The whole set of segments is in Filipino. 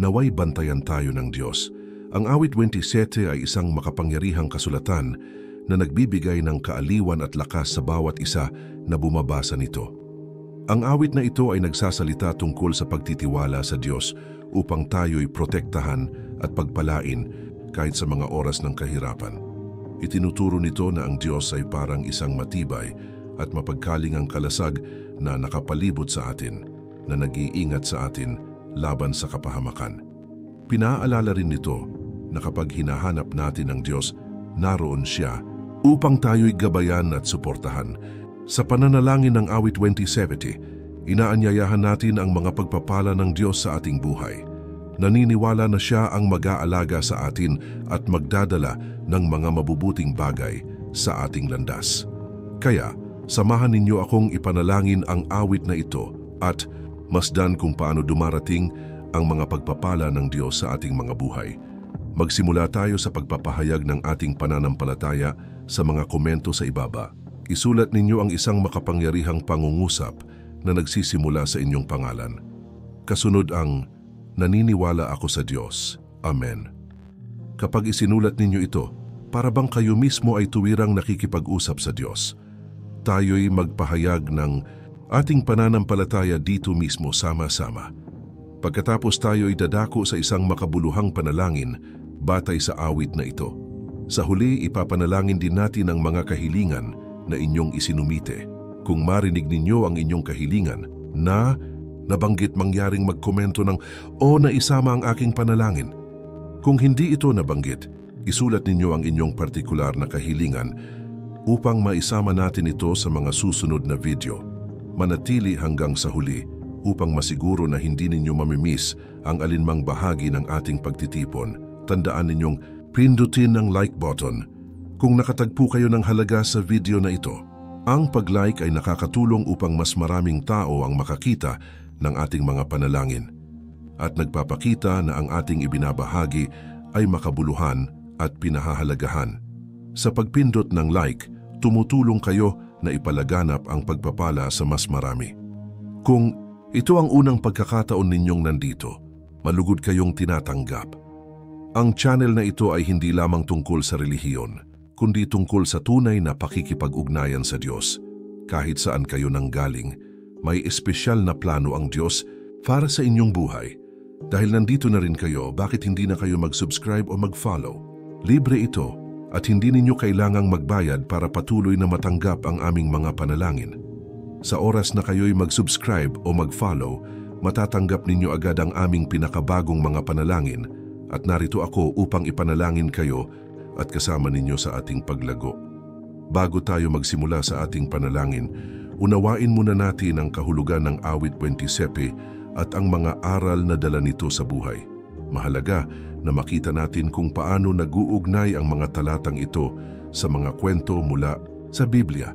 naway bantayan tayo ng Diyos. Ang awit 27 ay isang makapangyarihang kasulatan na nagbibigay ng kaaliwan at lakas sa bawat isa na bumabasa nito. Ang awit na ito ay nagsasalita tungkol sa pagtitiwala sa Diyos upang tayo'y protektahan at pagpalain kahit sa mga oras ng kahirapan. Itinuturo nito na ang Diyos ay parang isang matibay at mapagkalingang kalasag na nakapalibot sa atin, na nag-iingat sa atin laban sa kapahamakan. Pinaalala rin nito na kapag hinahanap natin ang Diyos, naroon siya upang tayo'y gabayan at suportahan. Sa pananalangin ng awit 2070, inaanyayahan natin ang mga pagpapala ng Diyos sa ating buhay. Naniniwala na siya ang mag-aalaga sa atin at magdadala ng mga mabubuting bagay sa ating landas. Kaya, samahan ninyo akong ipanalangin ang awit na ito at masdan kung paano dumarating ang mga pagpapala ng Diyos sa ating mga buhay. Magsimula tayo sa pagpapahayag ng ating pananampalataya sa mga komento sa ibaba. Isulat ninyo ang isang makapangyarihang pangungusap na nagsisimula sa inyong pangalan. Kasunod ang, naniniwala ako sa Diyos. Amen. Kapag isinulat ninyo ito, para bang kayo mismo ay tuwirang nakikipag-usap sa Diyos. Tayo'y magpahayag ng ating pananampalataya dito mismo sama-sama. Pagkatapos tayo'y dadako sa isang makabuluhang panalangin batay sa awit na ito. Sa huli, ipapanalangin din natin ang mga kahilingan na inyong isinumite. Kung marinig ninyo ang inyong kahilingan na nabanggit, mangyaring magkomento ng o naisama ang aking panalangin. Kung hindi ito nabanggit, isulat ninyo ang inyong partikular na kahilingan upang maisama natin ito sa mga susunod na video. Manatili hanggang sa huli upang masiguro na hindi ninyo mamimiss ang alinmang bahagi ng ating pagtitipon. Tandaan ninyong pindutin ang like button kung nakatagpo kayo ng halaga sa video na ito. Ang pag-like ay nakakatulong upang mas maraming tao ang makakita ng ating mga panalangin at nagpapakita na ang ating ibinabahagi ay makabuluhan at pinahahalagahan. Sa pagpindot ng like, tumutulong kayo na ipalaganap ang pagpapala sa mas marami. Kung ito ang unang pagkakataon ninyong nandito, malugod kayong tinatanggap. Ang channel na ito ay hindi lamang tungkol sa relihiyon, kundi tungkol sa tunay na pakikipag-ugnayan sa Diyos. Kahit saan kayo nanggaling, may espesyal na plano ang Diyos para sa inyong buhay. Dahil nandito na rin kayo, bakit hindi na kayo mag-subscribe o mag-follow? Libre ito at hindi ninyo kailangang magbayad para patuloy na matanggap ang aming mga panalangin. Sa oras na kayo'y mag-subscribe o mag-follow, matatanggap ninyo agad ang aming pinakabagong mga panalangin at narito ako upang ipanalangin kayo at kasama ninyo sa ating paglago. Bago tayo magsimula sa ating panalangin, unawain muna natin ang kahulugan ng awit 27 at ang mga aral na dala nito sa buhay. Mahalaga na makita natin kung paano nag-uugnay ang mga talatang ito sa mga kwento mula sa Biblia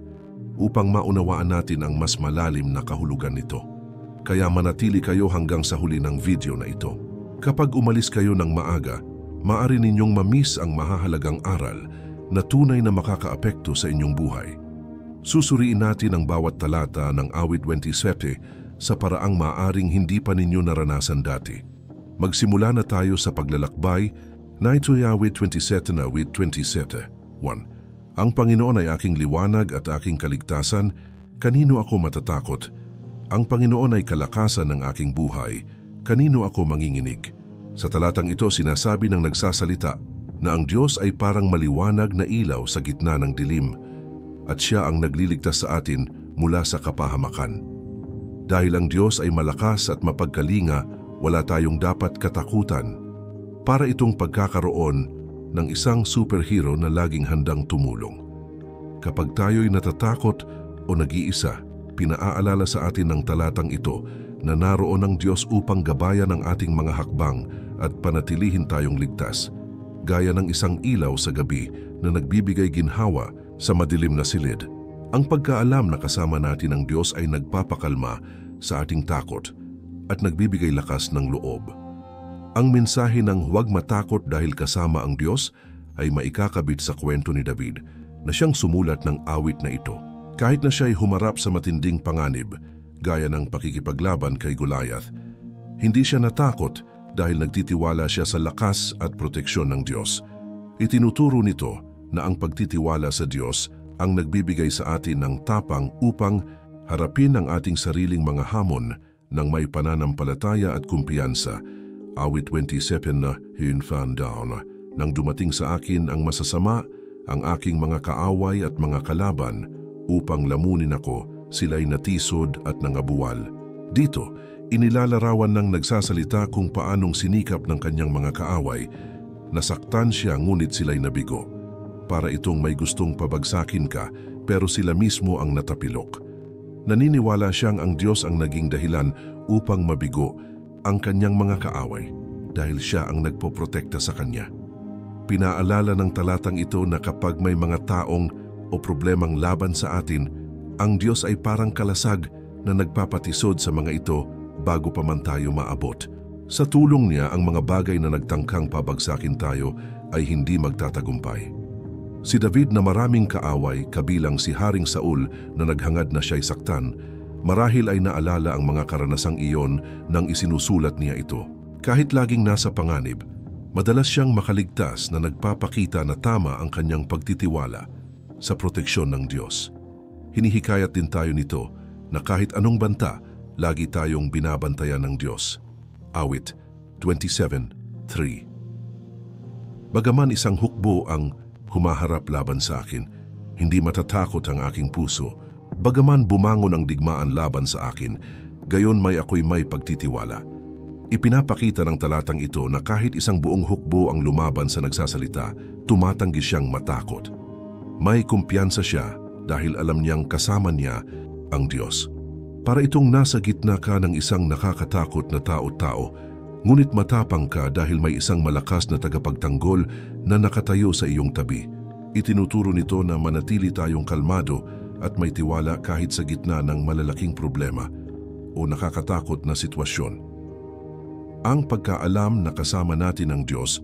upang maunawaan natin ang mas malalim na kahulugan nito. Kaya manatili kayo hanggang sa huli ng video na ito. Kapag umalis kayo ng maaga, maaari ninyong mamiss ang mahahalagang aral na tunay na makakaapekto sa inyong buhay. Susuriin natin ang bawat talata ng awit 27 sa paraang maaring hindi pa ninyo naranasan dati. Magsimula na tayo sa paglalakbay na ito'y awit 27 na awit 27. 1. Ang Panginoon ay aking liwanag at aking kaligtasan, kanino ako matatakot? Ang Panginoon ay kalakasan ng aking buhay, kanino ako manginginig? Sa talatang ito sinasabi ng nagsasalita na ang Diyos ay parang maliwanag na ilaw sa gitna ng dilim at siya ang nagliligtas sa atin mula sa kapahamakan. Dahil ang Diyos ay malakas at mapagkalinga, wala tayong dapat katakutan. Para itong pagkakaroon ng isang superhero na laging handang tumulong. Kapag tayo'y natatakot o nag-iisa, pinaaalala sa atin ng talatang ito na naroon ang Diyos upang gabayan ang ating mga hakbang at panatilihin tayong ligtas, gaya ng isang ilaw sa gabi na nagbibigay ginhawa sa madilim na silid. Ang pagkaalam na kasama natin ang Diyos ay nagpapakalma sa ating takot at nagbibigay lakas ng loob. Ang mensahe ng huwag matakot dahil kasama ang Diyos ay maikakabit sa kwento ni David na siyang sumulat ng awit na ito. Kahit na siya'y humarap sa matinding panganib, gaya ng pakikipaglaban kay Goliath, hindi siya natakot dahil nagtitiwala siya sa lakas at proteksyon ng Diyos. Itinuturo nito na ang pagtitiwala sa Diyos ang nagbibigay sa atin ng tapang upang harapin ang ating sariling mga hamon ng may pananampalataya at kumpiyansa. Awit 27 na hinfan down. Nang dumating sa akin ang masasama, ang aking mga kaaway at mga kalaban, upang lamunin ako, sila'y natisod at nangabuwal. Dito, inilalarawan ng nagsasalita kung paanong sinikap ng kanyang mga kaaway. Nasaktan siya ngunit sila'y nabigo. Para itong may gustong pabagsakin ka, pero sila mismo ang natapilok. Naniniwala siyang ang Diyos ang naging dahilan upang mabigo ang kanyang mga kaaway dahil siya ang nagpoprotekta sa kanya. Pinaalala ng talatang ito na kapag may mga taong o problemang laban sa atin, ang Diyos ay parang kalasag na nagpapatisod sa mga ito bago pa man tayo maabot. Sa tulong niya, ang mga bagay na nagtangkang pabagsakin tayo ay hindi magtatagumpay. Si David na maraming kaaway, kabilang si Haring Saul na naghangad na siya'y saktan, marahil ay naalala ang mga karanasang iyon nang isinusulat niya ito. Kahit laging nasa panganib, madalas siyang makaligtas na nagpapakita na tama ang kanyang pagtitiwala sa proteksyon ng Diyos. Hinihikayat din tayo nito na kahit anong banta, lagi tayong binabantayan ng Diyos. Awit 27:3. Bagaman isang hukbo ang humaharap laban sa akin, hindi matatakot ang aking puso. Bagaman bumangon ang digmaan laban sa akin, gayon ako'y may pagtitiwala. Ipinapakita ng talatang ito na kahit isang buong hukbo ang lumaban sa nagsasalita, tumatanggi siyang matakot. May kumpiyansa siya dahil alam niyang kasama niya ang Diyos. Para itong nasa gitna ka ng isang nakakatakot na tao-tao, ngunit matapang ka dahil may isang malakas na tagapagtanggol na nakatayo sa iyong tabi. Itinuturo nito na manatili tayong kalmado at may tiwala kahit sa gitna ng malalaking problema o nakakatakot na sitwasyon. Ang pagkaalam na kasama natin ang Diyos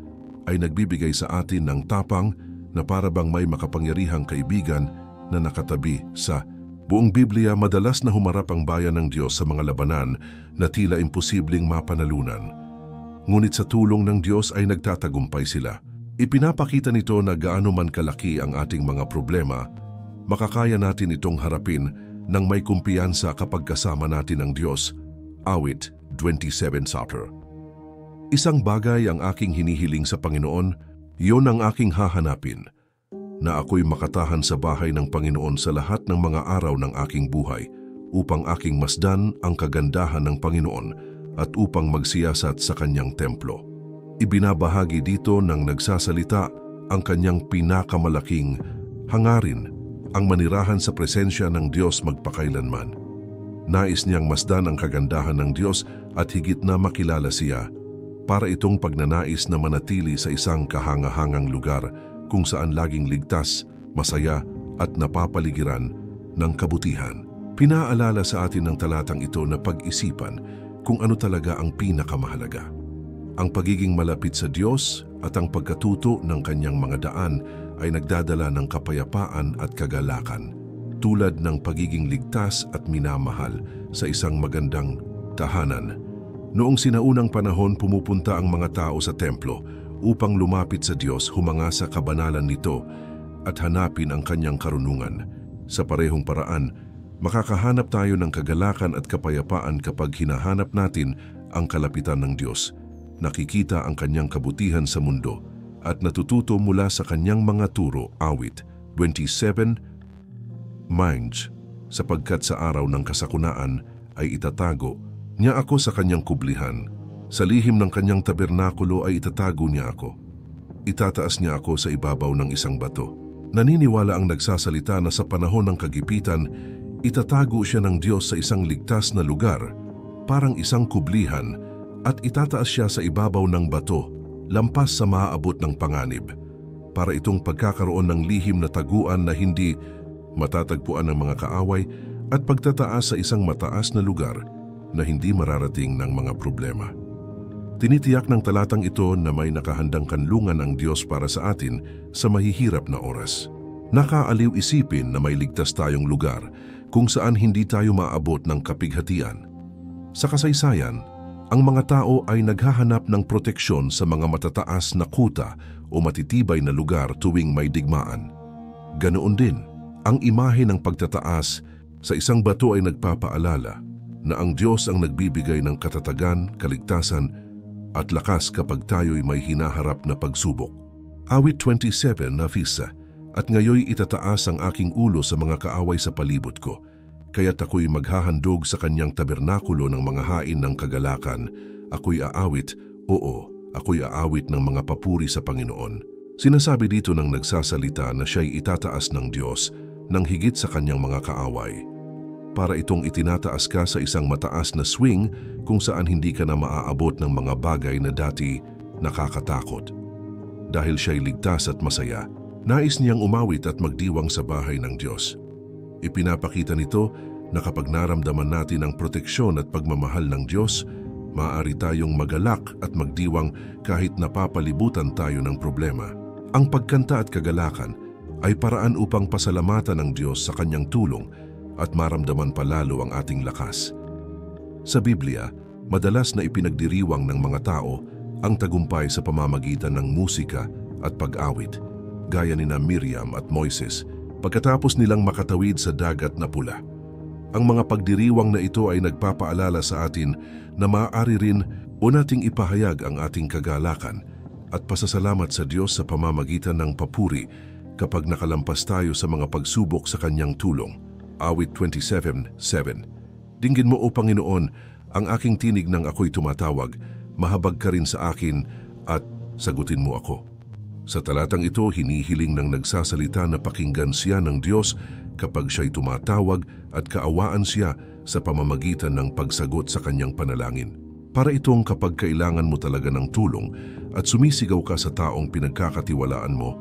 ay nagbibigay sa atin ng tapang na para bang may makapangyarihang kaibigan na nakatabi sa buong Biblia. Madalas na humarap ang bayan ng Diyos sa mga labanan na tila imposibleng mapanalunan. Ngunit sa tulong ng Diyos ay nagtatagumpay sila. Ipinapakita nito na gaano man kalaki ang ating mga problema, makakaya natin itong harapin nang may kumpiyansa kapag kasama natin ang Diyos. Awit 27:4. Isang bagay ang aking hinihiling sa Panginoon, iyon ang aking hahanapin, na ako'y makatahan sa bahay ng Panginoon sa lahat ng mga araw ng aking buhay, upang aking masdan ang kagandahan ng Panginoon at upang magsiyasat sa kanyang templo. Ibinabahagi dito ng nagsasalita ang kanyang pinakamalaking hangarin, ang manirahan sa presensya ng Diyos magpakailanman. Nais niyang masdan ang kagandahan ng Diyos at higit na makilala siya, para itong pagnanais na manatili sa isang kahangahangang lugar kung saan laging ligtas, masaya at napapaligiran ng kabutihan. Pinaalala sa atin ng talatang ito na pag-isipan kung ano talaga ang pinakamahalaga. Ang pagiging malapit sa Diyos at ang pagkatuto ng kanyang mga daan ay nagdadala ng kapayapaan at kagalakan, tulad ng pagiging ligtas at minamahal sa isang magandang tahanan. Noong sinaunang panahon, pumupunta ang mga tao sa templo upang lumapit sa Diyos, humanga sa kabanalan nito at hanapin ang kanyang karunungan. Sa parehong paraan, makakahanap tayo ng kagalakan at kapayapaan kapag hinahanap natin ang kalapitan ng Diyos, nakikita ang kanyang kabutihan sa mundo at natututo mula sa kanyang mga turo. Awit 27:9. Sapagkat sa araw ng kasakunaan ay itatago niya ako sa kanyang kublihan. Sa lihim ng kanyang tabernakulo ay itatago niya ako. Itataas niya ako sa ibabaw ng isang bato. Naniniwala ang nagsasalita na sa panahon ng kagipitan, itatago siya ng Diyos sa isang ligtas na lugar, parang isang kublihan, at itataas siya sa ibabaw ng bato, lampas sa maaabot ng panganib, para itong pagkakaroon ng lihim na taguan na hindi matatagpuan ng mga kaaway at pagtataas sa isang mataas na lugar na hindi mararating ng mga problema. Tinitiyak ng talatang ito na may nakahandang kanlungan ang Diyos para sa atin sa mahihirap na oras. Nakaaliw isipin na may ligtas tayong lugar kung saan hindi tayo maabot ng kapighatian. Sa kasaysayan, Ang mga tao ay naghahanap ng proteksyon sa mga matataas na kuta o matitibay na lugar tuwing may digmaan. Ganoon din, ang imahe ng pagtataas sa isang bato ay nagpapaalala na ang Diyos ang nagbibigay ng katatagan, kaligtasan at lakas kapag tayo'y may hinaharap na pagsubok. Awit 27 na Fisa, at ngayoy itataas ang aking ulo sa mga kaaway sa palibot ko, kaya't ako'y maghahandog sa kanyang tabernakulo ng mga hain ng kagalakan. Ako'y aawit, oo, ako'y aawit ng mga papuri sa Panginoon. Sinasabi dito ng nagsasalita na siya'y itataas ng Diyos ng higit sa kanyang mga kaaway. Para itong itinataas ka sa isang mataas na swing kung saan hindi ka na maaabot ng mga bagay na dati nakakatakot. Dahil siya'y ligtas at masaya, nais niyang umawit at magdiwang sa bahay ng Diyos. Ipinapakita nito na kapag naramdaman natin ang proteksyon at pagmamahal ng Diyos, maaari tayong magalak at magdiwang kahit napapalibutan tayo ng problema. Ang pagkanta at kagalakan ay paraan upang pasalamatan ng Diyos sa kanyang tulong at maramdaman palalo ang ating lakas. Sa Biblia, madalas na ipinagdiriwang ng mga tao ang tagumpay sa pamamagitan ng musika at pag-awit, gaya ni Miriam at Moises, pagkatapos nilang makatawid sa dagat na pula. Ang mga pagdiriwang na ito ay nagpapaalala sa atin na maaari rin o nating ipahayag ang ating kagalakan at pasasalamat sa Diyos sa pamamagitan ng papuri kapag nakalampas tayo sa mga pagsubok sa kanyang tulong. Awit 27:7. Dinggin mo, O Panginoon, ang aking tinig nang ako'y tumatawag, mahabag ka rin sa akin at sagutin mo ako. Sa talatang ito, hinihiling ng nagsasalita na pakinggan siya ng Diyos kapag siya'y tumatawag at kaawaan siya sa pamamagitan ng pagsagot sa kanyang panalangin. Para itong kapag kailangan mo talaga ng tulong at sumisigaw ka sa taong pinagkakatiwalaan mo,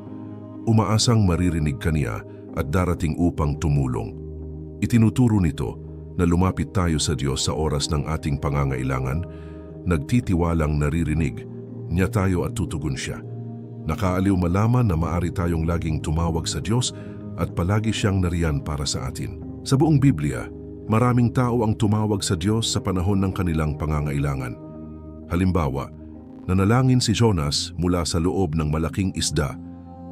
umaasang maririnig ka niya at darating upang tumulong. Itinuturo nito na lumapit tayo sa Diyos sa oras ng ating pangangailangan, nagtitiwalang naririnig niya tayo at tutugon siya. Nakaaliw malaman na maari tayong laging tumawag sa Diyos at palagi siyang nariyan para sa atin. Sa buong Biblia, maraming tao ang tumawag sa Diyos sa panahon ng kanilang pangangailangan. Halimbawa, nanalangin si Jonas mula sa loob ng malaking isda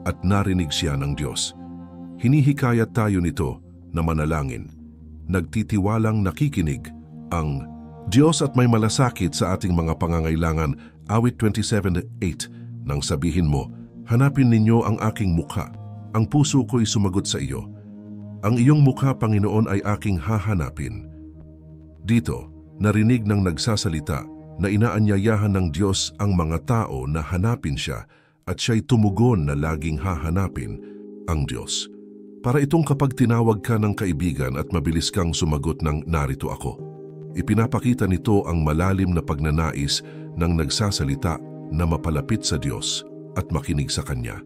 at narinig siya ng Diyos. Hinihikayat tayo nito na manalangin. Nagtitiwalang nakikinig ang Diyos at may malasakit sa ating mga pangangailangan. Awit 27:8. Nang sabihin mo, hanapin ninyo ang aking mukha, ang puso ko'y sumagot sa iyo. Ang iyong mukha, Panginoon, ay aking hahanapin. Dito, narinig ng nagsasalita na inaanyayahan ng Diyos ang mga tao na hanapin siya at siya'y tumugon na laging hahanapin ang Diyos. Para itong kapag tinawag ka ng kaibigan at mabilis kang sumagot ng narito ako. Ipinapakita nito ang malalim na pagnanais ng nagsasalita na mapalapit sa Diyos at makinig sa Kanya.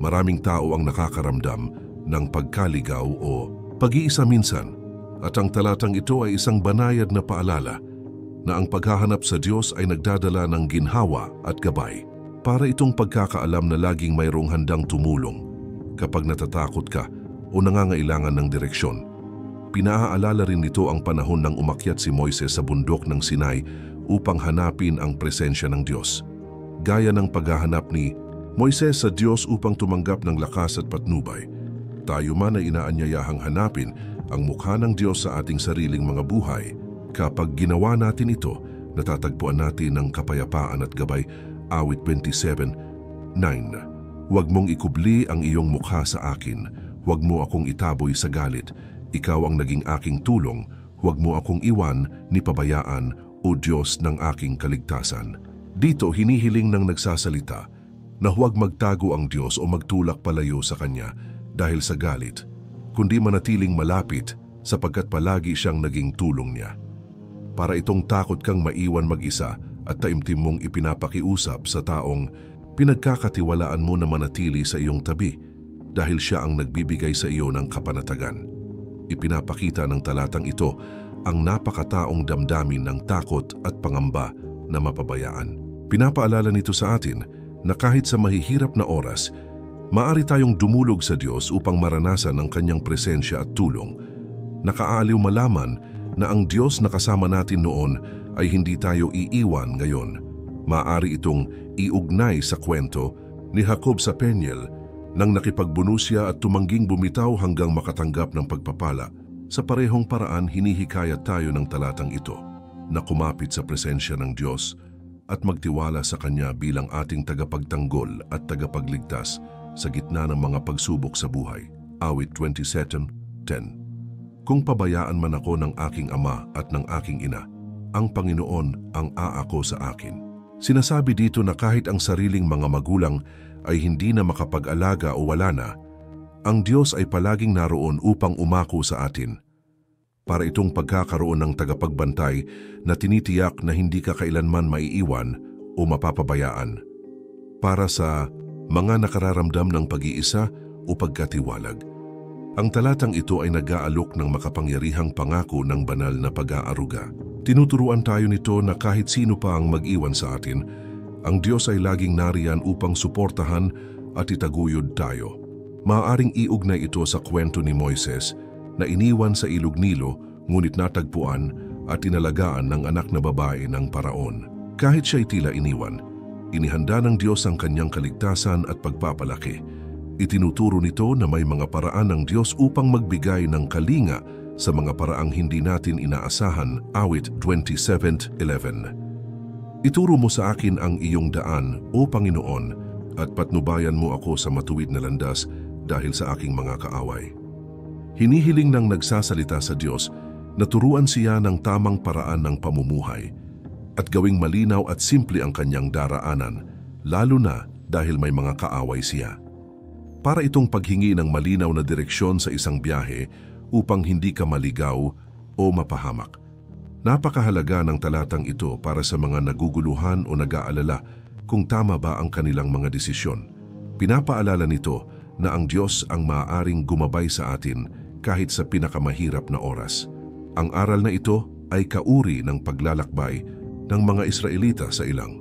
Maraming tao ang nakakaramdam ng pagkaligaw o pag-iisa minsan, at ang talatang ito ay isang banayad na paalala na ang paghahanap sa Diyos ay nagdadala ng ginhawa at gabay. Para itong pagkakaalam na laging mayroong handang tumulong kapag natatakot ka o nangangailangan ng direksyon. Pinaaalala rin nito ang panahon nang umakyat si Moises sa bundok ng Sinai upang hanapin ang presensya ng Diyos. Gaya ng paghahanap ni Moises sa Diyos upang tumanggap ng lakas at patnubay, tayo man ay inaanyayahang hanapin ang mukha ng Diyos sa ating sariling mga buhay. Kapag ginawa natin ito, natatagpuan natin ang kapayapaan at gabay. Awit 27:9. Huwag mong ikubli ang iyong mukha sa akin, huwag mo akong itaboy sa galit. Ikaw ang naging aking tulong, huwag mo akong iwan ni pabayaan, O Diyos ng aking kaligtasan. Dito hinihiling ng nagsasalita na huwag magtago ang Diyos o magtulak palayo sa Kanya dahil sa galit, kundi manatiling malapit sapagkat palagi siyang naging tulong niya. Para itong takot kang maiwan mag-isa at taimtim mong ipinapakiusap sa taong pinagkakatiwalaan mo na manatili sa iyong tabi dahil siya ang nagbibigay sa iyo ng kapanatagan. Ipinapakita ng talatang ito ang napakataong damdamin ng takot at pangamba na mapabayaan. Pinapaalala nito sa atin na kahit sa mahihirap na oras, maaari tayong dumulog sa Diyos upang maranasan ang Kanyang presensya at tulong. Nakaaliw malaman na ang Diyos na kasama natin noon ay hindi tayo iiwan ngayon. Maaari itong iugnay sa kwento ni Jacob sa Peniel nang nakipagbuno siya at tumangging bumitaw hanggang makatanggap ng pagpapala. Sa parehong paraan, hinihikayat tayo ng talatang ito na kumapit sa presensya ng Diyos at magtiwala sa Kanya bilang ating tagapagtanggol at tagapagligtas sa gitna ng mga pagsubok sa buhay. Awit 27:10. Kung pabayaan man ako ng aking ama at ng aking ina, ang Panginoon ang aako sa akin. Sinasabi dito na kahit ang sariling mga magulang ay hindi na makapag-alaga o wala na, ang Diyos ay palaging naroon upang umako sa atin. Para itong pagkakaroon ng tagapagbantay na tinitiyak na hindi ka kailanman maiiwan o mapapabayaan. Para sa mga nakararamdam ng pag-iisa o pagkatiwalag. Ang talatang ito ay nag-aalok ng makapangyarihang pangako ng banal na pag-aaruga. Tinuturuan tayo nito na kahit sino pa ang mag-iwan sa atin, ang Diyos ay laging nariyan upang suportahan at itaguyod tayo. Maaaring iugnay ito sa kwento ni Moises na iniwan sa ilog Nilo ngunit natagpuan at inalagaan ng anak na babae ng Paraon. Kahit siya'y tila iniwan, inihanda ng Diyos ang kanyang kaligtasan at pagpapalaki. Itinuturo nito na may mga paraan ng Diyos upang magbigay ng kalinga sa mga paraang hindi natin inaasahan. Awit 27:11. Ituro mo sa akin ang iyong daan, O Panginoon, at patnubayan mo ako sa matuwid na landas dahil sa aking mga kaaway. Hinihiling ng nagsasalita sa Diyos na turuan siya ng tamang paraan ng pamumuhay at gawing malinaw at simple ang kanyang daraanan, lalo na dahil may mga kaaway siya. Para itong paghingi ng malinaw na direksyon sa isang biyahe upang hindi ka maligaw o mapahamak. Napakahalaga ng talatang ito para sa mga naguguluhan o nag-aalala kung tama ba ang kanilang mga desisyon. Pinapaalala nito na ang Diyos ang maaaring gumabay sa atin kahit sa pinakamahirap na oras. Ang aral na ito ay kauri ng paglalakbay ng mga Israelita sa ilang.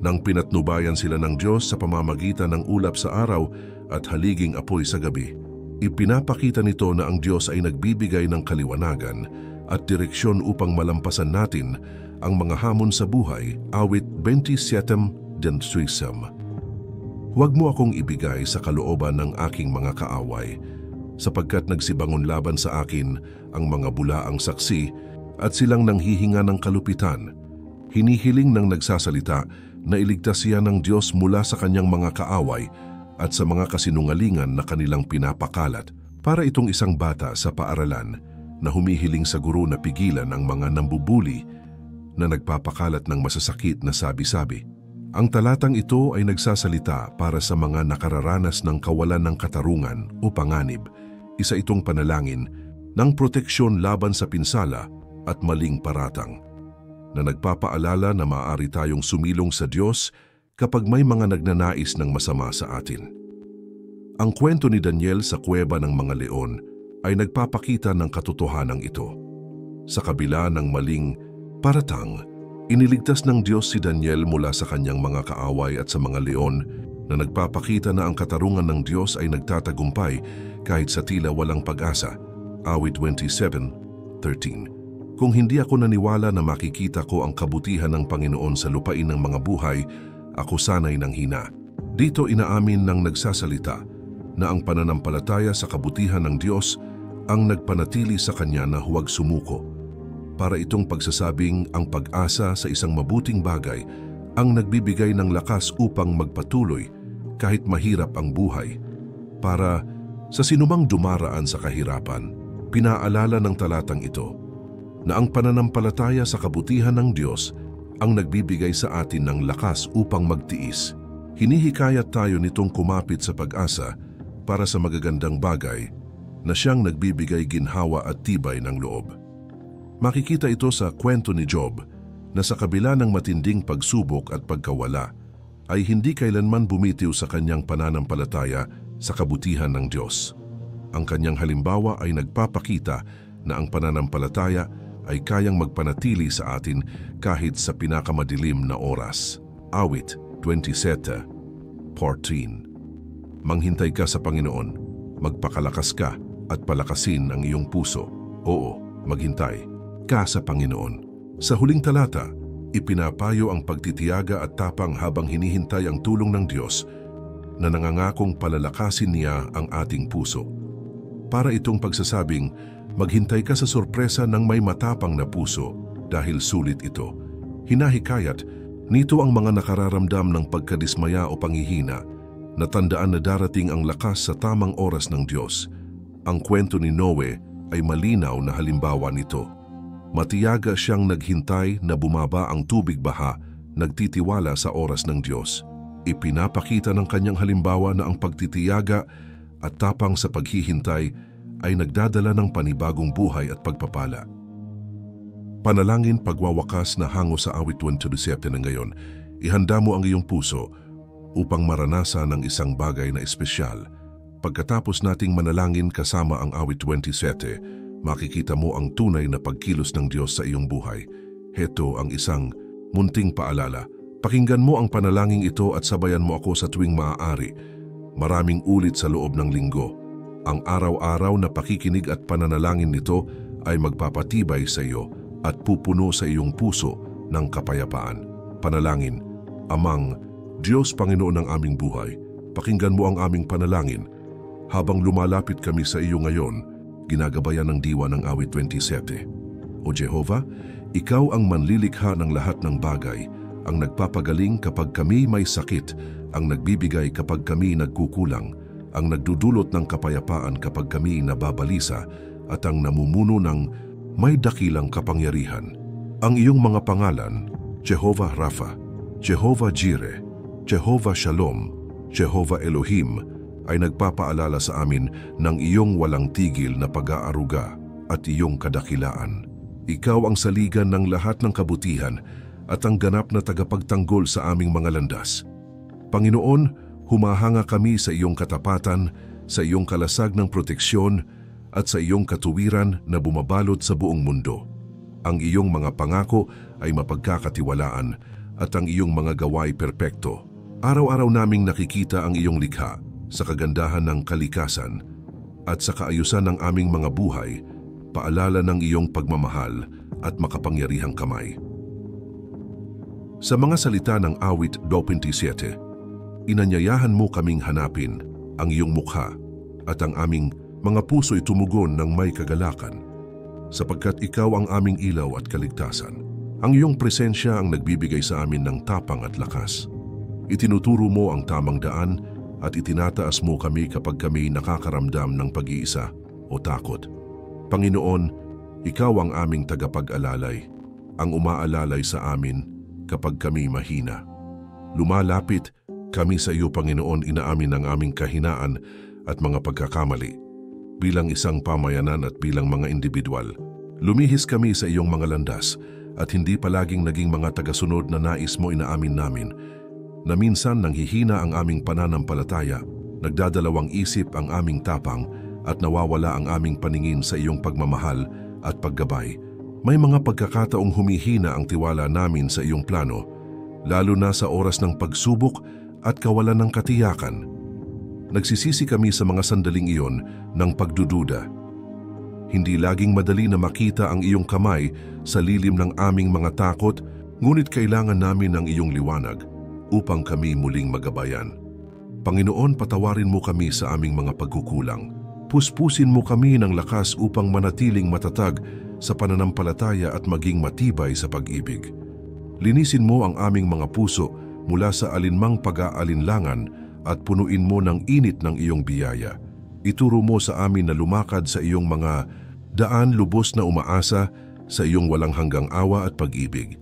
Nang pinatnubayan sila ng Diyos sa pamamagitan ng ulap sa araw at haliging apoy sa gabi, ipinapakita nito na ang Diyos ay nagbibigay ng kaliwanagan at direksyon upang malampasan natin ang mga hamon sa buhay. Awit 27:13. Huwag mo akong ibigay sa kalooban ng aking mga kaaway, sapagkat nagsibangon laban sa akin ang mga bulaang saksi at silang nanghihinga ng kalupitan. Hinihiling ng nagsasalita na iligtas siya ng Diyos mula sa kanyang mga kaaway at sa mga kasinungalingan na kanilang pinapakalat. Para itong isang bata sa paaralan na humihiling sa guro na pigilan ang mga nambubuli na nagpapakalat ng masasakit na sabi-sabi. Ang talatang ito ay nagsasalita para sa mga nakararanas ng kawalan ng katarungan o panganib. Isa itong panalangin ng proteksyon laban sa pinsala at maling paratang, na nagpapaalala na maaari tayong sumilong sa Diyos kapag may mga nagnanais ng masama sa atin. Ang kwento ni Daniel sa kuweba ng mga leon ay nagpapakita ng katotohanan ito. Sa kabila ng maling paratang, iniligtas ng Diyos si Daniel mula sa kanyang mga kaaway at sa mga leon, na nagpapakita na ang katarungan ng Diyos ay nagtatagumpay kahit sa tila walang pag-asa. Awit 27:13. Kung hindi ako naniwala na makikita ko ang kabutihan ng Panginoon sa lupain ng mga buhay, ako sana'y nanghina. Dito inaamin ng nagsasalita na ang pananampalataya sa kabutihan ng Diyos ang nagpanatili sa kanya na huwag sumuko. Para itong pagsasabing ang pag-asa sa isang mabuting bagay ang nagbibigay ng lakas upang magpatuloy kahit mahirap ang buhay. Para sa sinumang dumaraan sa kahirapan, pinaalala ng talatang ito na ang pananampalataya sa kabutihan ng Diyos ang nagbibigay sa atin ng lakas upang magtiis. Hinihikayat tayo nitong kumapit sa pag-asa para sa magagandang bagay na siyang nagbibigay ginhawa at tibay ng loob. Makikita ito sa kwento ni Job na sa kabila ng matinding pagsubok at pagkawala ay hindi kailanman bumitiw sa kanyang pananampalataya sa kabutihan ng Diyos. Ang kanyang halimbawa ay nagpapakita na ang pananampalataya ay kayang magpanatili sa atin kahit sa pinakamadilim na oras. Awit 27:14. Manghintay ka sa Panginoon, magpakalakas ka at palakasin ang iyong puso. Oo, maghintay ka sa Panginoon. Sa huling talata, ipinapayo ang pagtitiyaga at tapang habang hinihintay ang tulong ng Diyos na nangangakong palalakasin niya ang ating puso. Para itong pagsasabing, maghintay ka sa sorpresa ng may matapang na puso dahil sulit ito. Hinahikayat, nito ang mga nakararamdam ng pagkadismaya o panghihina, na tandaan na darating ang lakas sa tamang oras ng Diyos. Ang kwento ni Noe ay malinaw na halimbawa nito. Matiyaga siyang naghintay na bumaba ang tubig baha, nagtitiwala sa oras ng Diyos. Ipinapakita ng kanyang halimbawa na ang pagtitiyaga at tapang sa paghihintay ay nagdadala ng panibagong buhay at pagpapala. Panalangin pagwawakas na hango sa awit 27 na ngayon, ihanda mo ang iyong puso upang maranasan ang isang bagay na espesyal. Pagkatapos nating manalangin kasama ang awit 27, makikita mo ang tunay na pagkilos ng Diyos sa iyong buhay. Heto ang isang munting paalala. Pakinggan mo ang panalangin ito at sabayan mo ako sa tuwing maaari. Maraming ulit sa loob ng linggo. Ang araw-araw na pakikinig at pananalangin nito ay magpapatibay sa iyo at pupuno sa iyong puso ng kapayapaan. Panalangin. Amang Diyos Panginoon ng aming buhay, pakinggan mo ang aming panalangin. Habang lumalapit kami sa iyo ngayon, ginagabayan ng diwa ng awit 27. O Jehovah, ikaw ang manlilikha ng lahat ng bagay, ang nagpapagaling kapag kami may sakit, ang nagbibigay kapag kami nagkukulang, ang nagdudulot ng kapayapaan kapag kami nababalisa, at ang namumuno ng may dakilang kapangyarihan. Ang iyong mga pangalan, Jehovah Rapha, Jehovah Jireh, Jehovah Shalom, Jehovah Elohim, ay nagpapaalala sa amin ng iyong walang tigil na pag-aaruga at iyong kadakilaan. Ikaw ang saligan ng lahat ng kabutihan at ang ganap na tagapagtanggol sa aming mga landas. Panginoon, humahanga kami sa iyong katapatan, sa iyong kalasag ng proteksyon at sa iyong katuwiran na bumabalot sa buong mundo. Ang iyong mga pangako ay mapagkakatiwalaan at ang iyong mga gawain perpekto. Araw-araw naming nakikita ang iyong likha sa kagandahan ng kalikasan at sa kaayusan ng aming mga buhay, paalala ng iyong pagmamahal at makapangyarihang kamay. Sa mga salita ng awit 27, inanyayahan mo kaming hanapin ang iyong mukha at ang aming mga puso'y tumugon ng may kagalakan, sapagkat ikaw ang aming ilaw at kaligtasan. Ang iyong presensya ang nagbibigay sa amin ng tapang at lakas. Itinuturo mo ang tamang daan at itinataas mo kami kapag kami nakakaramdam ng pag-iisa o takot. Panginoon, ikaw ang aming tagapag-alalay, ang umaalalay sa amin kapag kami mahina. Lumalapit kami sa iyo, Panginoon, inaamin ang aming kahinaan at mga pagkakamali. Bilang isang pamayanan at bilang mga individual, lumihis kami sa iyong mga landas at hindi palaging naging mga tagasunod na nais mo, inaamin namin na minsan nanghihina ang aming pananampalataya, nagdadalawang isip ang aming tapang at nawawala ang aming paningin sa iyong pagmamahal at paggabay. May mga pagkakataong humihina ang tiwala namin sa iyong plano, lalo na sa oras ng pagsubok at kawalan ng katiyakan. Nagsisisi kami sa mga sandaling iyon ng pagdududa. Hindi laging madali na makita ang iyong kamay sa lilim ng aming mga takot, ngunit kailangan namin ng iyong liwanag upang kami muling magabayan. Panginoon, patawarin mo kami sa aming mga pagkukulang. Puspusin mo kami ng lakas upang manatiling matatag sa pananampalataya at maging matibay sa pag-ibig. Linisin mo ang aming mga puso mula sa alinmang pag-aalinlangan at punuin mo ng init ng iyong biyaya. Ituro mo sa amin na lumakad sa iyong mga daan lubos na umaasa sa iyong walang hanggang awa at pag-ibig.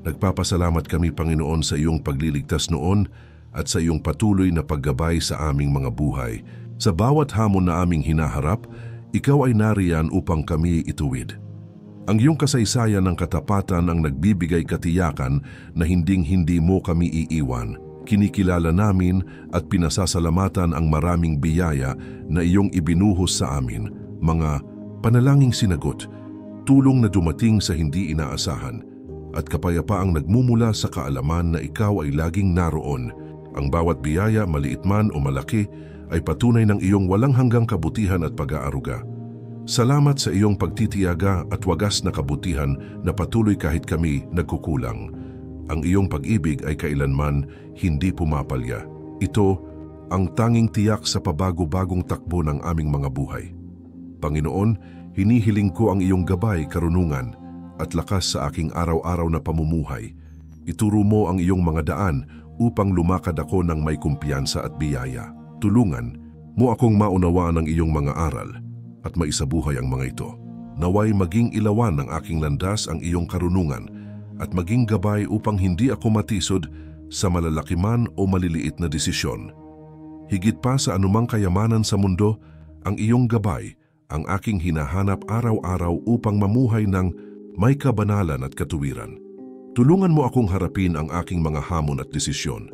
Nagpapasalamat kami, Panginoon, sa iyong pagliligtas noon at sa iyong patuloy na paggabay sa aming mga buhay. Sa bawat hamon na aming hinaharap, ikaw ay nariyan upang kami ituwid. Ang iyong kasaysayan ng katapatan ang nagbibigay katiyakan na hinding-hindi mo kami iiwan. Kinikilala namin at pinasasalamatan ang maraming biyaya na iyong ibinuhos sa amin, mga panalangin sinagot, tulong na dumating sa hindi inaasahan, at kapayapaang nagmumula sa kaalaman na ikaw ay laging naroon. Ang bawat biyaya, maliit man o malaki, ay patunay ng iyong walang hanggang kabutihan at pag-aaruga. Salamat sa iyong pagtitiyaga at wagas na kabutihan na patuloy kahit kami nagkukulang. Ang iyong pag-ibig ay kailanman hindi pumapalya. Ito ang tanging tiyak sa pabago-bagong takbo ng aming mga buhay. Panginoon, hinihiling ko ang iyong gabay, karunungan at lakas sa aking araw-araw na pamumuhay. Ituro mo ang iyong mga daan upang lumakad ako ng may kumpiyansa at biyaya. Tulungan mo akong maunawaan ang iyong mga aral at maisabuhay ang mga ito. Naway maging ilawan ng aking landas ang iyong karunungan at maging gabay upang hindi ako matisod sa malalaki man o maliliit na desisyon. Higit pa sa anumang kayamanan sa mundo, ang iyong gabay ang aking hinahanap araw-araw upang mamuhay ng may kabanalan at katuwiran. Tulungan mo akong harapin ang aking mga hamon at desisyon.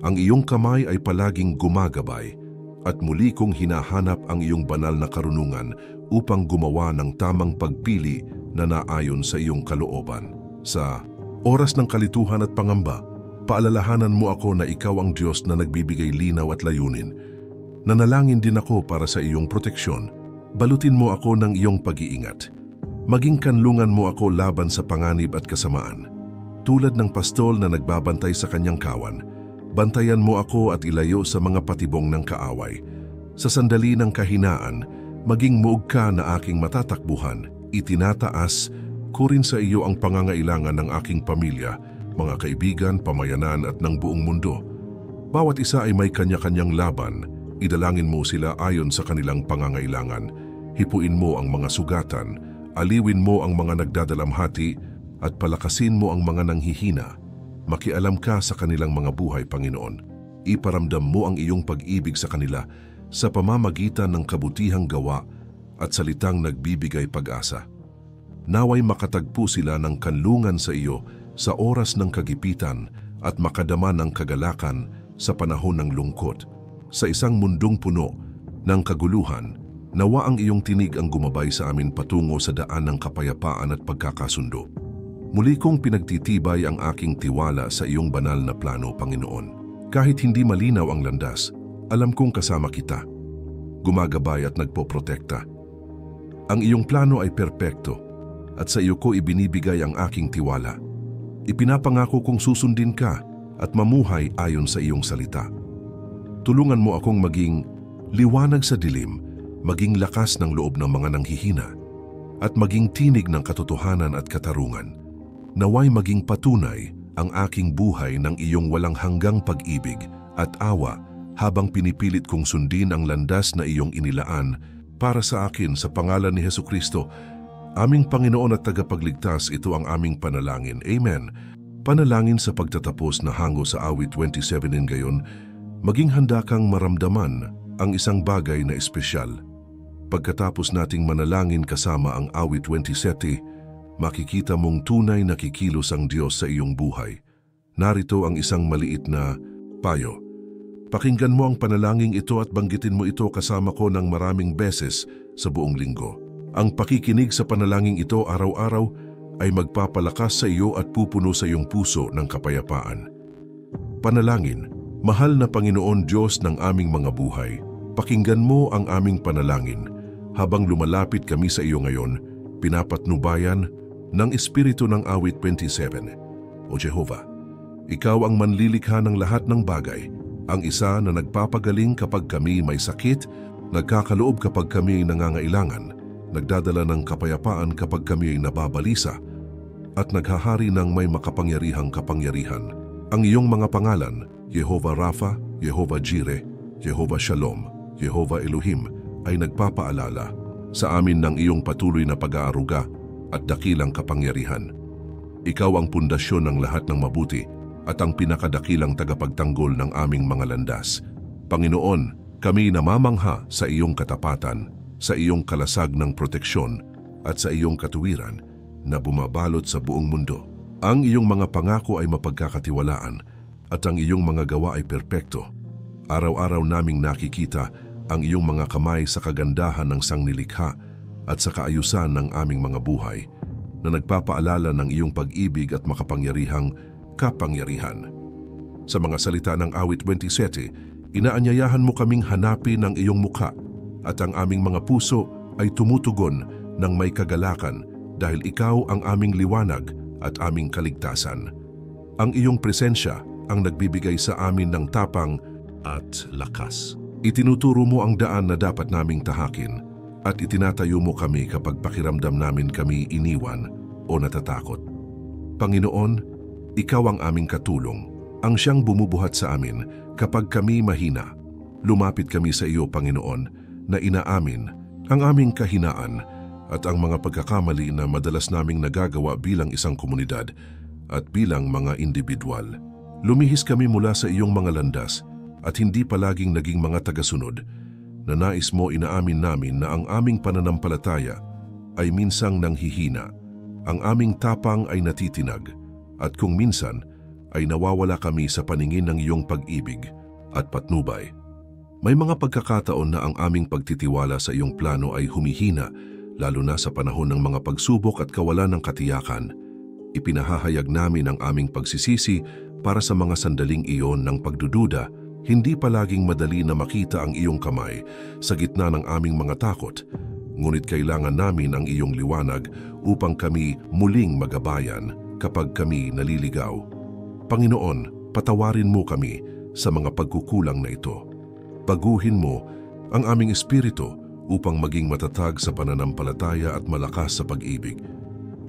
Ang iyong kamay ay palaging gumagabay at muli kong hinahanap ang iyong banal na karunungan upang gumawa ng tamang pagpili na naayon sa iyong kalooban. Sa oras ng kalituhan at pangamba, paalalahanan mo ako na ikaw ang Diyos na nagbibigay linaw at layunin. Nanalangin din ako para sa iyong proteksyon. Balutin mo ako ng iyong pag-iingat. Maging kanlungan mo ako laban sa panganib at kasamaan. Tulad ng pastol na nagbabantay sa kanyang kawan, bantayan mo ako at ilayo sa mga patibong ng kaaway. Sa sandali ng kahinaan, maging muog ka na aking matatakbuhan. Itinataas ko rin sa iyo ang pangangailangan ng aking pamilya, mga kaibigan, pamayanan at ng buong mundo. Bawat isa ay may kanya-kanyang laban. Idalangin mo sila ayon sa kanilang pangangailangan. Hipuin mo ang mga sugatan, aliwin mo ang mga nagdadalamhati, at palakasin mo ang mga nanghihina. Makialam ka sa kanilang mga buhay, Panginoon. Iparamdam mo ang iyong pag-ibig sa kanila sa pamamagitan ng kabutihang gawa at salitang nagbibigay pag-asa. Naway makatagpo sila ng kanlungan sa iyo sa oras ng kagipitan at makadama ng kagalakan sa panahon ng lungkot. Sa isang mundong puno ng kaguluhan, nawa ang iyong tinig ang gumabay sa amin patungo sa daan ng kapayapaan at pagkakasundo. Muli kong pinagtitibay ang aking tiwala sa iyong banal na plano, Panginoon. Kahit hindi malinaw ang landas, alam kong kasama kita, gumagabay at nagpoprotekta. Ang iyong plano ay perpekto at sa iyo ko ibinibigay ang aking tiwala. Ipinapangako kong susundin ka at mamuhay ayon sa iyong salita. Tulungan mo akong maging liwanag sa dilim, maging lakas ng loob ng mga nanghihina, at maging tinig ng katotohanan at katarungan. Naway maging patunay ang aking buhay ng iyong walang hanggang pag-ibig at awa habang pinipilit kong sundin ang landas na iyong inilaan para sa akin sa pangalan ni Hesukristo. Aming Panginoon at tagapagligtas, ito ang aming panalangin. Amen. Panalangin sa pagtatapos na hango sa awit 27 gayon, maging handa kang maramdaman ang isang bagay na espesyal. Pagkatapos nating manalangin kasama ang awit 27, makikita mong tunay na kikilos ang Diyos sa iyong buhay. Narito ang isang maliit na payo. Pakinggan mo ang panalangin ito at banggitin mo ito kasama ko ng maraming beses sa buong linggo. Ang pakikinig sa panalangin ito araw-araw ay magpapalakas sa iyo at pupuno sa iyong puso ng kapayapaan. Panalangin, mahal na Panginoon Diyos ng aming mga buhay, pakinggan mo ang aming panalangin. Habang lumalapit kami sa iyo ngayon, pinapatnubayan ng Espiritu ng awit 27. O Jehovah, ikaw ang manlilikha ng lahat ng bagay, ang isa na nagpapagaling kapag kami may sakit, nagkakaloob kapag kami ay nangangailangan, nagdadala ng kapayapaan kapag kami ay nababalisa, at naghahari ng may makapangyarihang kapangyarihan. Ang iyong mga pangalan, Jehovah Rapha, Jehovah Jireh, Jehovah Shalom, Jehovah Elohim, ay nagpapaalala sa amin ng iyong patuloy na pag-aaruga at dakilang kapangyarihan. Ikaw ang pundasyon ng lahat ng mabuti at ang pinakadakilang tagapagtanggol ng aming mga landas. Panginoon, kami namamangha sa iyong katapatan, sa iyong kalasag ng proteksyon at sa iyong katuwiran na bumabalot sa buong mundo. Ang iyong mga pangako ay mapagkakatiwalaan at ang iyong mga gawa ay perpekto. Araw-araw naming nakikita ang iyong mga kamay sa kagandahan ng sangnilikha at sa kaayusan ng aming mga buhay na nagpapaalala ng iyong pag-ibig at makapangyarihang kapangyarihan. Sa mga salita ng awit 27, inaanyayahan mo kaming hanapin ang iyong mukha at ang aming mga puso ay tumutugon ng may kagalakan dahil ikaw ang aming liwanag at aming kaligtasan. Ang iyong presensya ang nagbibigay sa amin ng tapang at lakas. Itinuturo mo ang daan na dapat naming tahakin at itinatayo mo kami kapag pakiramdam namin kami iniwan o natatakot. Panginoon, ikaw ang aming katulong, ang siyang bumubuhat sa amin kapag kami mahina. Lumapit kami sa iyo, Panginoon, na inaamin ang aming kahinaan at ang mga pagkakamali na madalas naming nagagawa bilang isang komunidad at bilang mga individual. Lumihis kami mula sa iyong mga landas at hindi palaging naging mga tagasunod, na nais mo inaamin namin na ang aming pananampalataya ay minsang nanghihina, ang aming tapang ay natitinag, at kung minsan ay nawawala kami sa paningin ng iyong pag-ibig at patnubay. May mga pagkakataon na ang aming pagtitiwala sa iyong plano ay humihina, lalo na sa panahon ng mga pagsubok at kawalan ng katiyakan. Ipinahahayag namin ang aming pagsisisi para sa mga sandaling iyon ng pagdududa. Hindi palaging madali na makita ang iyong kamay sa gitna ng aming mga takot, ngunit kailangan namin ang iyong liwanag upang kami muling magabayan kapag kami naliligaw. Panginoon, patawarin mo kami sa mga pagkukulang na ito. Baguhin mo ang aming espiritu upang maging matatag sa pananampalataya at malakas sa pag-ibig.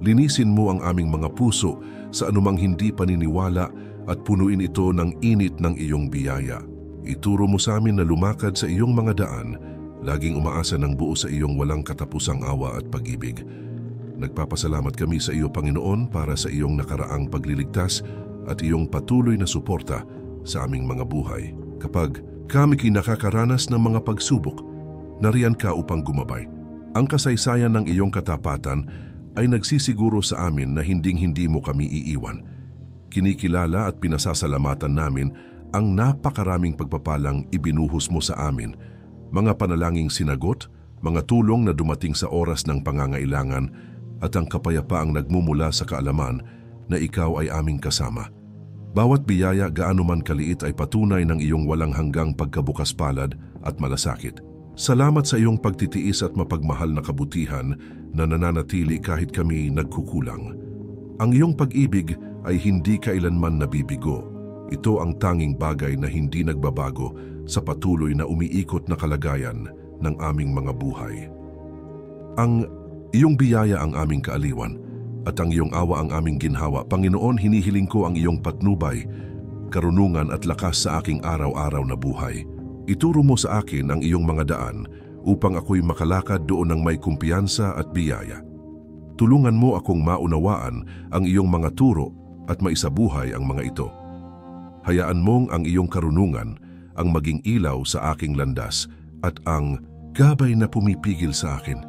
Linisin mo ang aming mga puso sa anumang hindi paniniwala at punuin ito ng init ng iyong biyaya. Ituro mo sa amin na lumakad sa iyong mga daan, laging umaasa ng buo sa iyong walang katapusang awa at pag-ibig. Nagpapasalamat kami sa iyo, Panginoon, para sa iyong nakaraang pagliligtas at iyong patuloy na suporta sa aming mga buhay. Kapag kami kinakakaranas ng mga pagsubok, nariyan ka upang gumabay. Ang kasaysayan ng iyong katapatan ay nagsisiguro sa amin na hinding-hindi mo kami iiwan. Kinikilala at pinasasalamatan namin ang napakaraming pagpapalang ibinuhos mo sa amin, mga panalangin sinagot, mga tulong na dumating sa oras ng pangangailangan, at ang kapayapaang nagmumula sa kaalaman na ikaw ay aming kasama. Bawat biyaya, gaano man kaliit, ay patunay ng iyong walang hanggang pagkabukas palad at malasakit. Salamat sa iyong pagtitiis at mapagmahal na kabutihan na nananatili kahit kami nagkukulang. Ang iyong pag-ibig ay hindi kailanman nabibigo. Ito ang tanging bagay na hindi nagbabago sa patuloy na umiikot na kalagayan ng aming mga buhay. Ang iyong biyaya ang aming kaaliwan at ang iyong awa ang aming ginhawa. Panginoon, hinihiling ko ang iyong patnubay, karunungan at lakas sa aking araw-araw na buhay. Ituro mo sa akin ang iyong mga daan upang ako'y makalakad doon ng may kumpiyansa at biyaya. Tulungan mo akong maunawaan ang iyong mga turo at maisabuhay ang mga ito. Hayaan mong ang iyong karunungan ang maging ilaw sa aking landas at ang gabay na pumipigil sa akin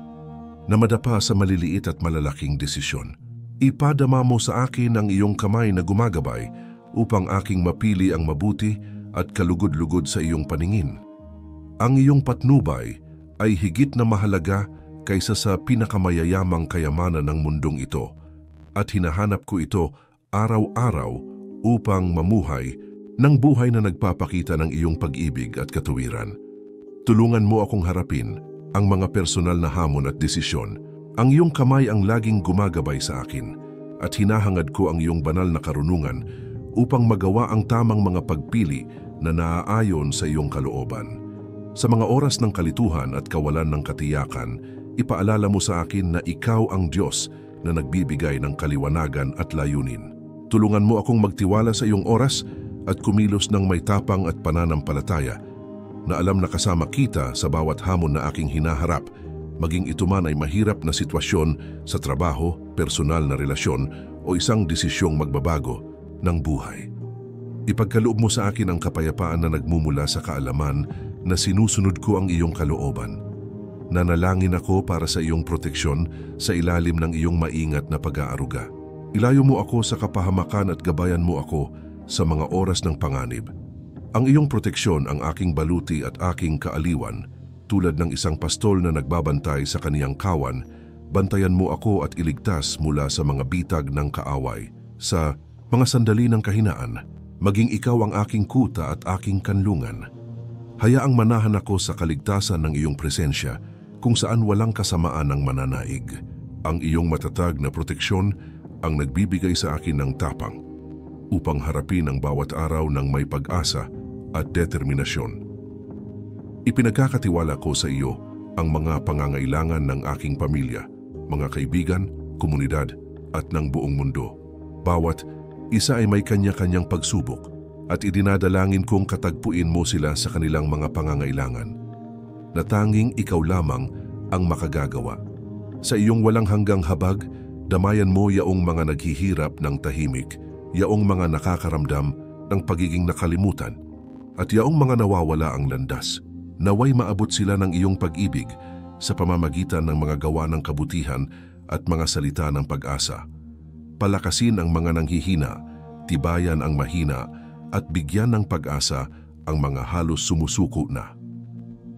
na madapa sa maliliit at malalaking desisyon. Ipadama mo sa akin ang iyong kamay na gumagabay upang aking mapili ang mabuti at kalugod-lugod sa iyong paningin. Ang iyong patnubay ay higit na mahalaga kaysa sa pinakamayayamang kayamanan ng mundong ito, at hinahanap ko ito araw-araw upang mamuhay ng buhay na nagpapakita ng iyong pag-ibig at katuwiran. Tulungan mo akong harapin ang mga personal na hamon at desisyon. Ang iyong kamay ang laging gumagabay sa akin at hinahangad ko ang iyong banal na karunungan upang magawa ang tamang mga pagpili na naaayon sa iyong kalooban. Sa mga oras ng kalituhan at kawalan ng katiyakan, ipaalala mo sa akin na ikaw ang Diyos na nagbibigay ng kaliwanagan at layunin. Tulungan mo akong magtiwala sa iyong oras at kumilos ng may tapang at pananampalataya, na alam na kasama kita sa bawat hamon na aking hinaharap, maging ito man ay mahirap na sitwasyon sa trabaho, personal na relasyon o isang desisyong magbabago ng buhay. Ipagkaloob mo sa akin ang kapayapaan na nagmumula sa kaalaman na sinusunod ko ang iyong kalooban. Nanalangin ako para sa iyong proteksyon sa ilalim ng iyong maingat na pag-aaruga. Ilayo mo ako sa kapahamakan at gabayan mo ako sa mga oras ng panganib. Ang iyong proteksyon ang aking baluti at aking kaaliwan. Tulad ng isang pastol na nagbabantay sa kaniyang kawan, bantayan mo ako at iligtas mula sa mga bitag ng kaaway. Sa mga sandali ng kahinaan, maging ikaw ang aking kuta at aking kanlungan. Hayaang manahan ako sa kaligtasan ng iyong presensya kung saan walang kasamaan ang mananaig. Ang iyong matatag na proteksyon ang nagbibigay sa akin ng tapang upang harapin ang bawat araw ng may pag-asa at determinasyon. Ipinagkakatiwala ko sa iyo ang mga pangangailangan ng aking pamilya, mga kaibigan, komunidad at ng buong mundo. Bawat isa ay may kanya-kanyang pagsubok at idinadalangin kong katagpuin mo sila sa kanilang mga pangangailangan na tanging ikaw lamang ang makagagawa. Sa iyong walang hanggang habag, damayan mo yaong mga naghihirap ng tahimik, yaong mga nakakaramdam ng pagiging nakalimutan, at yaong mga nawawala ang landas. Naway maabot sila ng iyong pag-ibig sa pamamagitan ng mga gawa ng kabutihan at mga salita ng pag-asa. Palakasin ang mga nanghihina, tibayan ang mahina, at bigyan ng pag-asa ang mga halos sumusuko na.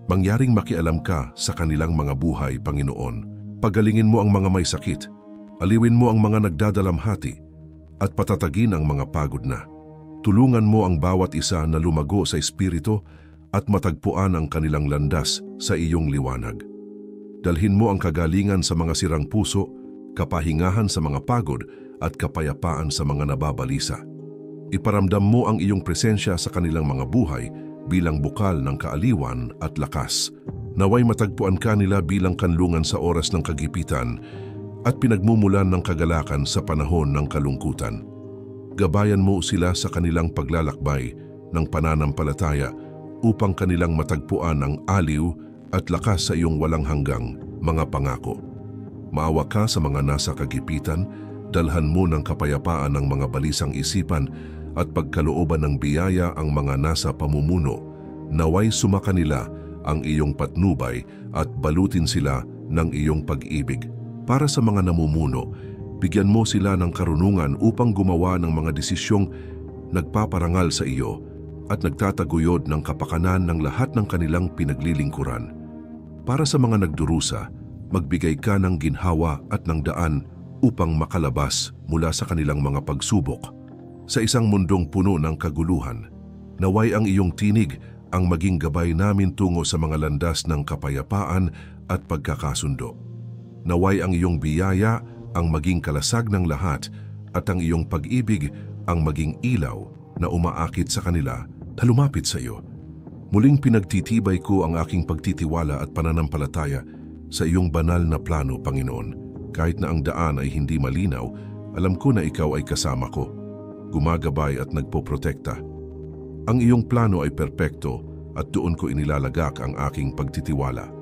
Mangyaring makialam ka sa kanilang mga buhay, Panginoon. Pagalingin mo ang mga may sakit, aliwin mo ang mga nagdadalamhati, at patatagin ang mga pagod na. Tulungan mo ang bawat isa na lumago sa espiritu at matagpuan ang kanilang landas sa iyong liwanag. Dalhin mo ang kagalingan sa mga sirang puso, kapahingahan sa mga pagod at kapayapaan sa mga nababalisa. Iparamdam mo ang iyong presensya sa kanilang mga buhay bilang bukal ng kaaliwan at lakas. Naway matagpuan ka nila bilang kanlungan sa oras ng kagipitan at pinagmumulan ng kagalakan sa panahon ng kalungkutan. Gabayan mo sila sa kanilang paglalakbay ng pananampalataya upang kanilang matagpuan ang aliw at lakas sa iyong walang hanggang mga pangako. Maawa ka sa mga nasa kagipitan, dalhan mo ng kapayapaan ang mga balisang isipan at pagkalooban ng biyaya ang mga nasa pamumuno. Naway sumakanila ang iyong patnubay at balutin sila ng iyong pag-ibig. Para sa mga namumuno, bigyan mo sila ng karunungan upang gumawa ng mga desisyong nagpaparangal sa iyo at nagtataguyod ng kapakanan ng lahat ng kanilang pinaglilingkuran. Para sa mga nagdurusa, magbigay ka ng ginhawa at ng daan upang makalabas mula sa kanilang mga pagsubok. Sa isang mundong puno ng kaguluhan, naway ang iyong tinig ang maging gabay namin tungo sa mga landas ng kapayapaan at pagkakasundo. Naway ang iyong biyaya ang maging kalasag ng lahat at ang iyong pag-ibig ang maging ilaw na umaakit sa kanila na lumapit sa iyo. Muling pinagtitibay ko ang aking pagtitiwala at pananampalataya sa iyong banal na plano, Panginoon. Kahit na ang daan ay hindi malinaw, alam ko na ikaw ay kasama ko, gumagabay at nagpoprotekta. Ang iyong plano ay perpekto at doon ko inilalagak ang aking pagtitiwala.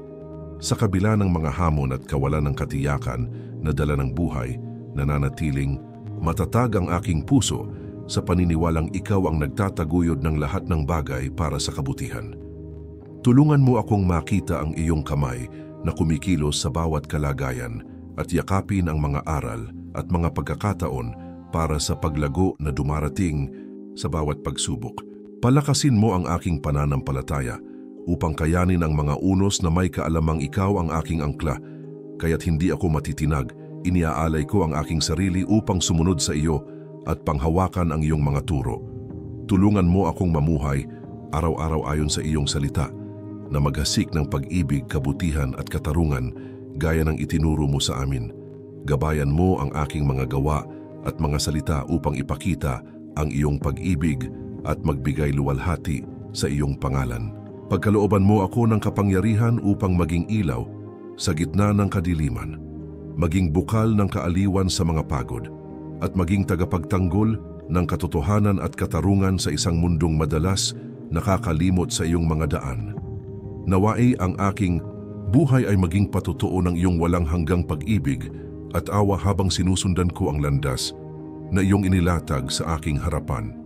Sa kabila ng mga hamon at kawalan ng katiyakan na dala ng buhay, nananatiling matatag ang aking puso sa paniniwalang ikaw ang nagtataguyod ng lahat ng bagay para sa kabutihan. Tulungan mo akong makita ang iyong kamay na kumikilos sa bawat kalagayan at yakapin ang mga aral at mga pagkakataon para sa paglago na dumarating sa bawat pagsubok. Palakasin mo ang aking pananampalataya upang kayanin ang mga unos na may kaalamang ikaw ang aking angkla, kaya't hindi ako matitinag, iniaalay ko ang aking sarili upang sumunod sa iyo at panghawakan ang iyong mga turo. Tulungan mo akong mamuhay araw-araw ayon sa iyong salita, na maghasik ng pag-ibig, kabutihan at katarungan gaya ng itinuro mo sa amin. Gabayan mo ang aking mga gawa at mga salita upang ipakita ang iyong pag-ibig at magbigay luwalhati sa iyong pangalan. Pagkalooban mo ako ng kapangyarihan upang maging ilaw sa gitna ng kadiliman, maging bukal ng kaaliwan sa mga pagod, at maging tagapagtanggol ng katotohanan at katarungan sa isang mundong madalas nakakalimot sa iyong mga daan. Nawai ang aking buhay ay maging patotoo ng iyong walang hanggang pag-ibig at awa habang sinusundan ko ang landas na iyong inilatag sa aking harapan.